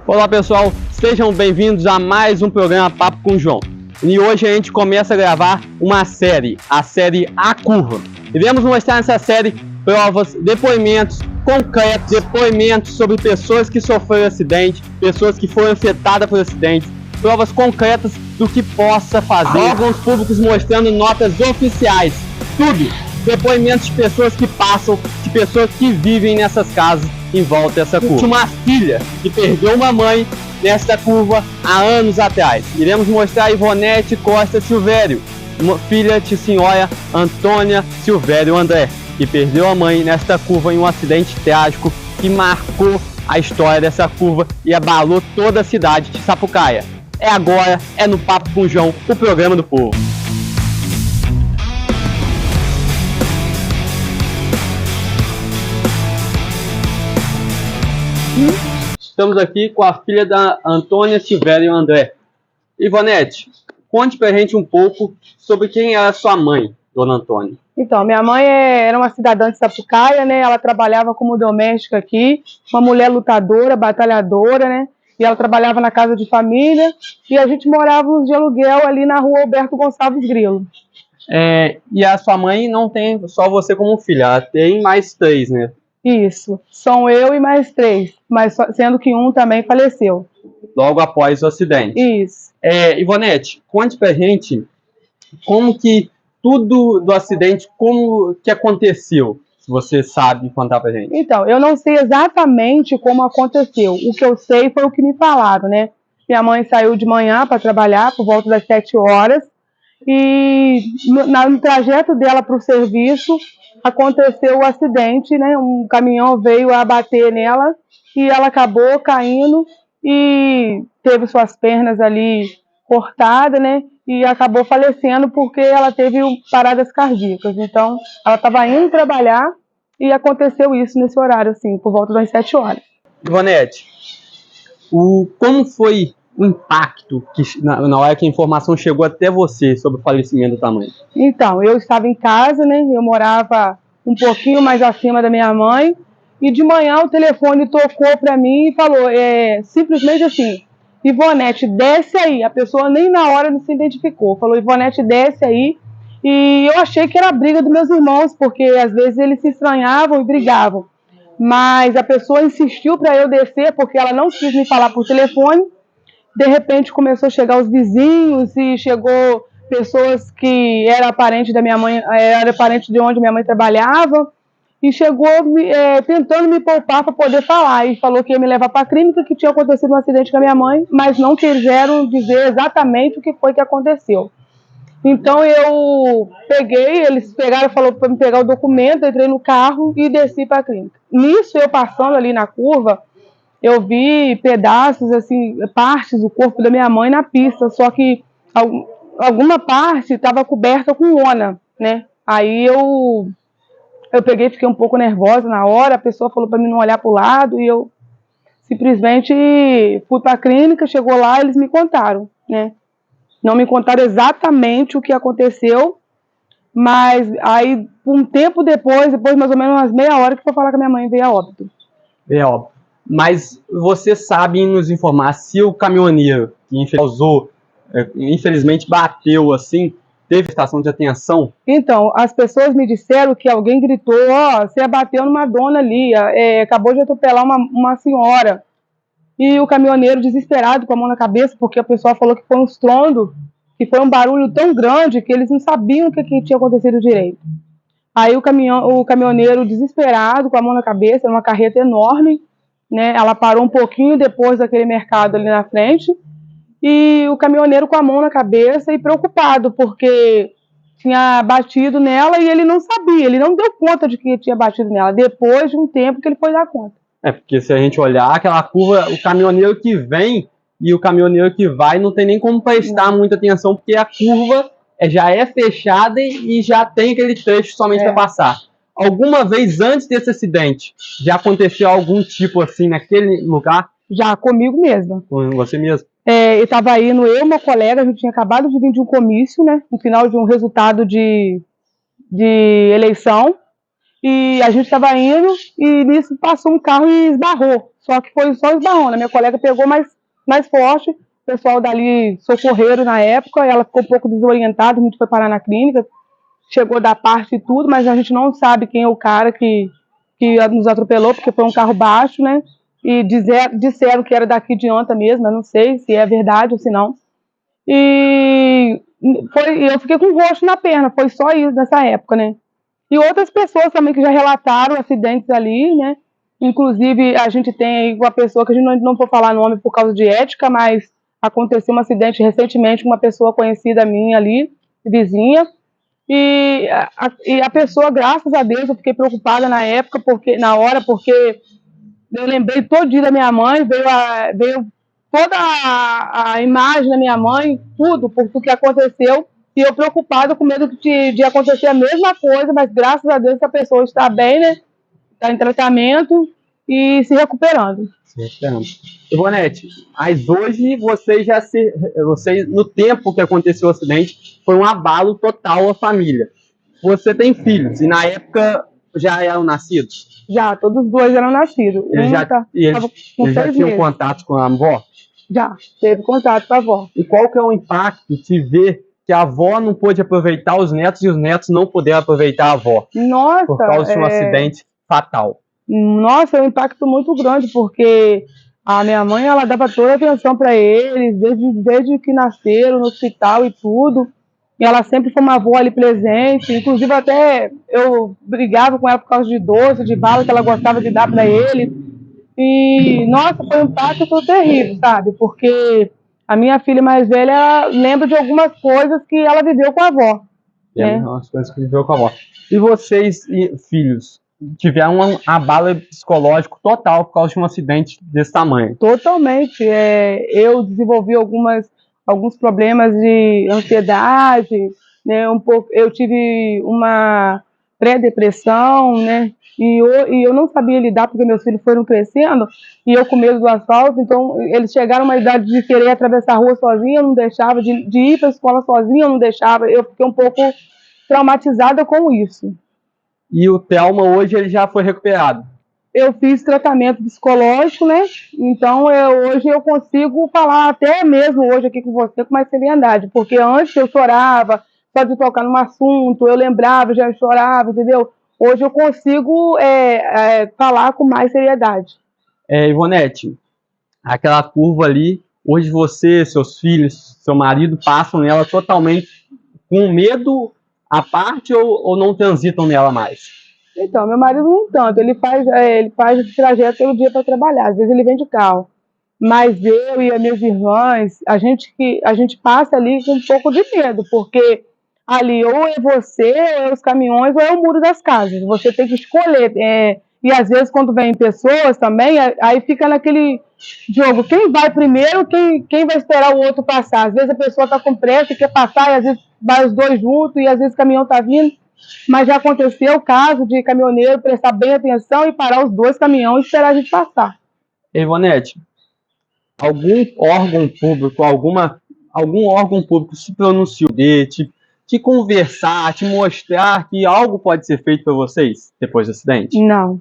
Olá pessoal, sejam bem-vindos a mais um programa Papo com o João. E hoje a gente começa a gravar uma série, a série A Curva. Iremos mostrar nessa série provas, depoimentos concretos, depoimentos sobre pessoas que sofreram acidente, pessoas que foram afetadas por acidente, provas concretas do que possa fazer, órgãos públicos mostrando notas oficiais, tudo, depoimentos de pessoas que passam, de pessoas que vivem nessas casas em volta dessa curva. Tinha uma filha que perdeu uma mãe nesta curva há anos atrás. Iremos mostrar a Ivonete Costa Silvério, uma filha de senhora Antônia Silvério André, que perdeu a mãe nesta curva em um acidente trágico que marcou a história dessa curva e abalou toda a cidade de Sapucaia. É agora, é no Papo com o João, o programa do povo. Estamos aqui com a filha da Antônia Silvério André. Ivonete, conte pra gente um pouco sobre quem era sua mãe, dona Antônia. Então, minha mãe era uma cidadã de Sapucaia, né? Ela trabalhava como doméstica aqui, uma mulher lutadora, batalhadora, né? E ela trabalhava na casa de família e a gente morava de aluguel ali na rua Alberto Gonçalves Grilo. E a sua mãe não tem só você como filha, ela tem mais 3, né? Isso, são eu e mais 3, mas sendo que um também faleceu. Logo após o acidente. Isso. Ivonete, conte pra gente como que tudo do acidente, como que aconteceu, se você sabe contar pra gente. Então, eu não sei exatamente como aconteceu, o que eu sei foi o que me falaram, né? Minha mãe saiu de manhã para trabalhar por volta das 7 horas e no trajeto dela para o serviço aconteceu o acidente, né? Um caminhão veio a bater nela e ela acabou caindo e teve suas pernas ali cortadas, né? E acabou falecendo porque ela teve paradas cardíacas. Então, ela estava indo trabalhar e aconteceu isso nesse horário, assim, por volta das 7 horas. Ivonete, como foi o impacto que, na hora que a informação chegou até você sobre o falecimento da mãe? Então, eu estava em casa, né? Eu morava um pouquinho mais acima da minha mãe e de manhã o telefone tocou para mim e falou simplesmente assim: Ivonete, desce aí. A pessoa nem na hora não se identificou. Falou: Ivonete, desce aí. E eu achei que era a briga dos meus irmãos, porque às vezes eles se estranhavam e brigavam. Mas a pessoa insistiu para eu descer, porque ela não quis me falar por telefone. De repente começou a chegar os vizinhos e chegou pessoas que era parente da minha mãe, era parente de onde minha mãe trabalhava. E chegou tentando me poupar para poder falar. E falou que ia me levar para a clínica, que tinha acontecido um acidente com a minha mãe, mas não quiseram dizer exatamente o que foi que aconteceu. Então eu peguei, eles pegaram, falou para me pegar o documento, entrei no carro e desci para a clínica. Nisso, eu passando ali na curva, eu vi pedaços, assim, partes do corpo da minha mãe na pista, só que alguma parte estava coberta com lona, né? Aí eu peguei, fiquei um pouco nervosa na hora, a pessoa falou para mim não olhar para o lado e eu simplesmente fui para a clínica, chegou lá, eles me contaram, né? Não me contaram exatamente o que aconteceu, mas aí um tempo depois mais ou menos umas meia hora, que foi falar que a minha mãe veio a óbito. É óbvio. Mas você sabe nos informar se o caminhoneiro que infelizmente bateu assim, teve estação de atenção? Então, as pessoas me disseram que alguém gritou: você bateu numa dona ali, acabou de atropelar uma senhora. E o caminhoneiro desesperado, com a mão na cabeça, porque a pessoa falou que foi um estrondo, que foi um barulho tão grande que eles não sabiam o que tinha acontecido direito. Aí o caminhoneiro desesperado, com a mão na cabeça, numa carreta enorme, né? Ela parou um pouquinho depois daquele mercado ali na frente, e o caminhoneiro com a mão na cabeça e preocupado, porque tinha batido nela e ele não sabia, ele não deu conta de que tinha batido nela, depois de um tempo que ele foi dar conta. Porque se a gente olhar aquela curva, o caminhoneiro que vem e o caminhoneiro que vai não tem nem como prestar muita atenção, porque a curva já é fechada e já tem aquele trecho somente para passar. Alguma vez antes desse acidente, já aconteceu algum tipo assim naquele lugar? Já, comigo mesma. Com você mesmo? Eu estava indo, eu e uma colega, a gente tinha acabado de vir de um comício, né? No final de um resultado de eleição. e a gente estava indo, e nisso passou um carro e esbarrou. Só que foi só esbarrou, né? Minha colega pegou mais forte, o pessoal dali socorreram na época, ela ficou um pouco desorientada, a gente foi parar na clínica, chegou da parte e tudo, mas a gente não sabe quem é o cara que nos atropelou, porque foi um carro baixo, né? E disseram que era daqui de Anta mesmo, eu não sei se é verdade ou se não. E eu fiquei com roxo na perna, foi só isso nessa época, né? E outras pessoas também que já relataram acidentes ali, né? Inclusive, a gente tem aí uma pessoa que a gente não vou falar nome por causa de ética, mas aconteceu um acidente recentemente com uma pessoa conhecida minha ali, vizinha, e a pessoa, graças a Deus, eu fiquei preocupada na época, na hora, porque eu lembrei todo dia da minha mãe, veio toda a imagem da minha mãe, tudo, por tudo que aconteceu, e eu preocupada, com medo de acontecer a mesma coisa, mas graças a Deus essa pessoa está bem, né? Está em tratamento e se recuperando. Ivonete, mas hoje vocês, no tempo que aconteceu o acidente, foi um abalo total à família. Você tem filhos, e na época já eram nascidos? Já, todos os dois eram nascidos. Eles já tinham contato com a avó? Já, teve contato com a avó. E qual que é o impacto de ver que a avó não pôde aproveitar os netos e os netos não puderam aproveitar a avó? Nossa, por causa de um acidente fatal. Nossa, é um impacto muito grande, porque a minha mãe, ela dava toda a atenção para eles, desde que nasceram no hospital e tudo. E ela sempre foi uma avó ali presente, inclusive até eu brigava com ela por causa de doce, de bala que ela gostava de dar para eles. E, nossa, foi um impacto terrível, sabe? Porque a minha filha mais velha, ela lembra de algumas coisas que ela viveu com a avó. As coisas que viveu com a avó. E vocês, filhos, tiveram um abalo psicológico total por causa de um acidente desse tamanho? Totalmente. Eu desenvolvi alguns problemas de ansiedade, né? Eu tive uma pré-depressão, né? E eu não sabia lidar porque meus filhos foram crescendo e eu com medo do asfalto, então eles chegaram a uma idade de querer atravessar a rua sozinha, eu não deixava, de ir para a escola sozinha, eu não deixava, eu fiquei um pouco traumatizada com isso. E o Thelma hoje ele já foi recuperado? Eu fiz tratamento psicológico, né? Então hoje eu consigo falar até mesmo hoje aqui com você com mais seriedade, porque antes eu chorava só de tocar num assunto, eu lembrava, já chorava, entendeu? Hoje eu consigo falar com mais seriedade. Ivonete, aquela curva ali, hoje você, seus filhos, seu marido passam nela totalmente com medo à parte ou não transitam nela mais? Então, meu marido não tanto, ele faz esse trajeto todo dia para trabalhar, às vezes ele vem de carro. Mas eu e as minhas irmãs, a gente passa ali com um pouco de medo, porque ali ou é você, ou é os caminhões, ou é o muro das casas. Você tem que escolher. E às vezes quando vem pessoas também, aí fica naquele jogo, quem vai primeiro, quem vai esperar o outro passar. Às vezes a pessoa está com pressa e quer passar, e às vezes vai os dois juntos, e às vezes o caminhão está vindo. Mas já aconteceu o caso de caminhoneiro prestar bem atenção e parar os dois caminhões e esperar a gente passar. Ivonete, algum órgão público, algum órgão público se pronunciou te conversar, te mostrar que algo pode ser feito para vocês depois do acidente? Não.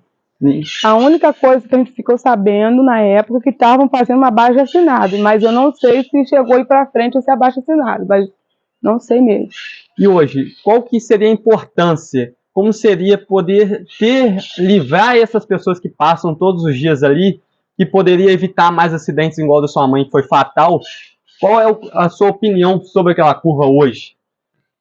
A única coisa que a gente ficou sabendo na época é que estavam fazendo uma abaixo-assinado, mas eu não sei se chegou aí para frente esse abaixo-assinado, mas não sei mesmo. E hoje, qual que seria a importância? Como seria poder livrar essas pessoas que passam todos os dias ali, que poderia evitar mais acidentes igual da sua mãe, que foi fatal? Qual é a sua opinião sobre aquela curva hoje?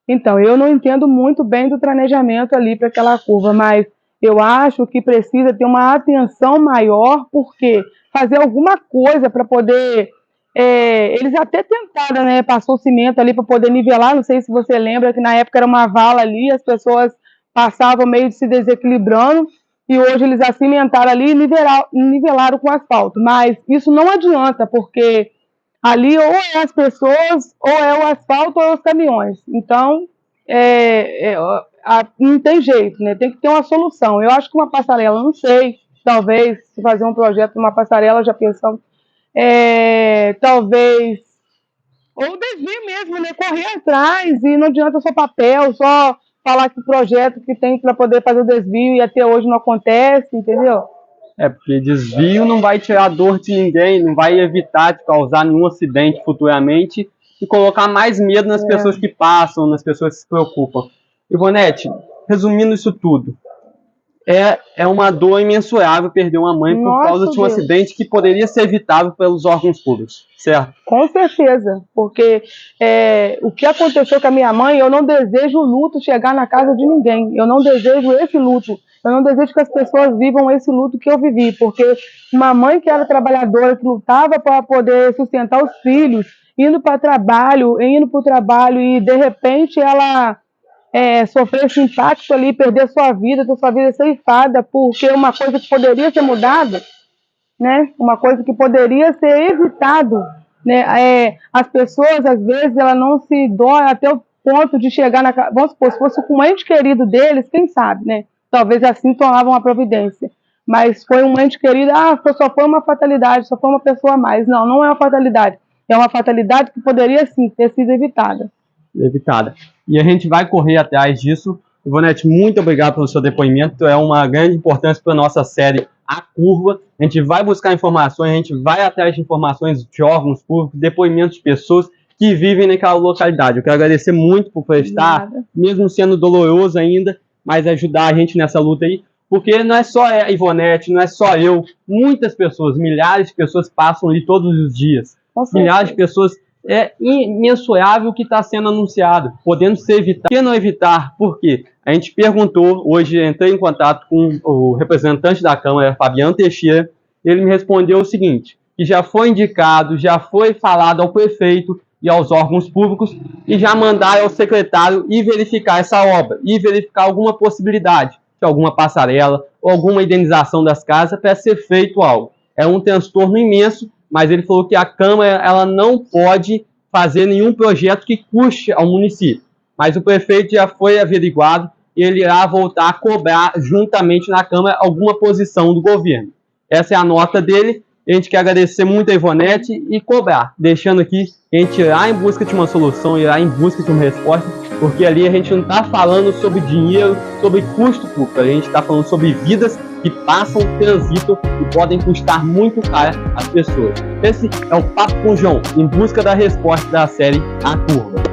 Então, eu não entendo muito bem do planejamento ali para aquela curva, mas eu acho que precisa ter uma atenção maior, porque fazer alguma coisa para poder... eles até tentaram, né? Passou cimento ali para poder nivelar, não sei se você lembra que na época era uma vala ali, as pessoas passavam meio de se desequilibrando, e hoje eles acimentaram ali e nivelaram com asfalto, mas isso não adianta, porque ali ou é as pessoas, ou é o asfalto, ou é os caminhões. Então, não tem jeito, né? Tem que ter uma solução. Eu acho que uma passarela, não sei, talvez, se fazer um projeto de uma passarela, já pensamos, talvez, ou desvio mesmo, né? Correr atrás, e não adianta só papel, só falar que projeto que tem para poder fazer o desvio e até hoje não acontece, entendeu? Porque desvio não vai tirar dor de ninguém, não vai evitar de causar nenhum acidente futuramente e colocar mais medo nas pessoas que passam, nas pessoas que se preocupam. Ivonete, resumindo isso tudo, é uma dor imensurável perder uma mãe por causa de um acidente que poderia ser evitado pelos órgãos públicos, certo? Com certeza, porque o que aconteceu com a minha mãe, eu não desejo o luto chegar na casa de ninguém, eu não desejo esse luto, eu não desejo que as pessoas vivam esse luto que eu vivi, porque uma mãe que era trabalhadora, que lutava para poder sustentar os filhos, indo para o trabalho e de repente ela sofrer esse impacto ali, perder sua vida, ter sua vida ceifada, porque uma coisa que poderia ser mudada, né? Uma coisa que poderia ser evitado, né? As pessoas, às vezes, elas não se doem até o ponto de chegar na casa. Vamos supor, se fosse com um ente querido deles, quem sabe, né? Talvez assim tomavam uma providência. Mas foi um ente querido, só foi uma fatalidade, só foi uma pessoa a mais. Não, não é uma fatalidade. É uma fatalidade que poderia, sim, ter sido evitada. E a gente vai correr atrás disso. Ivonete, muito obrigado pelo seu depoimento. É uma grande importância para a nossa série A Curva. A gente vai buscar informações, a gente vai atrás de informações de órgãos públicos, depoimentos de pessoas que vivem naquela localidade. Eu quero agradecer muito por prestar, mesmo sendo doloroso ainda, mas ajudar a gente nessa luta aí. Porque não é só a Ivonete, não é só eu. Muitas pessoas, milhares de pessoas passam ali todos os dias. Milhares de pessoas. É imensurável o que está sendo anunciado, podendo ser evitado. Por que não evitar? Por quê? A gente perguntou, hoje entrei em contato com o representante da Câmara, Fabiano Teixeira, ele me respondeu o seguinte, que já foi indicado, já foi falado ao prefeito e aos órgãos públicos, e já mandaram ao secretário ir verificar essa obra, e verificar alguma possibilidade de alguma passarela ou alguma indenização das casas para ser feito algo. É um transtorno imenso, mas ele falou que a Câmara ela não pode fazer nenhum projeto que custe ao município. Mas o prefeito já foi averiguado e ele irá voltar a cobrar juntamente na Câmara alguma posição do governo. Essa é a nota dele. A gente quer agradecer muito a Ivonete e cobrar, deixando aqui que a gente irá em busca de uma solução, irá em busca de uma resposta, porque ali a gente não está falando sobre dinheiro, sobre custo público, a gente está falando sobre vidas que passam, transitam e podem custar muito caro às pessoas. Esse é o Papo com o João, em busca da resposta da série A Curva.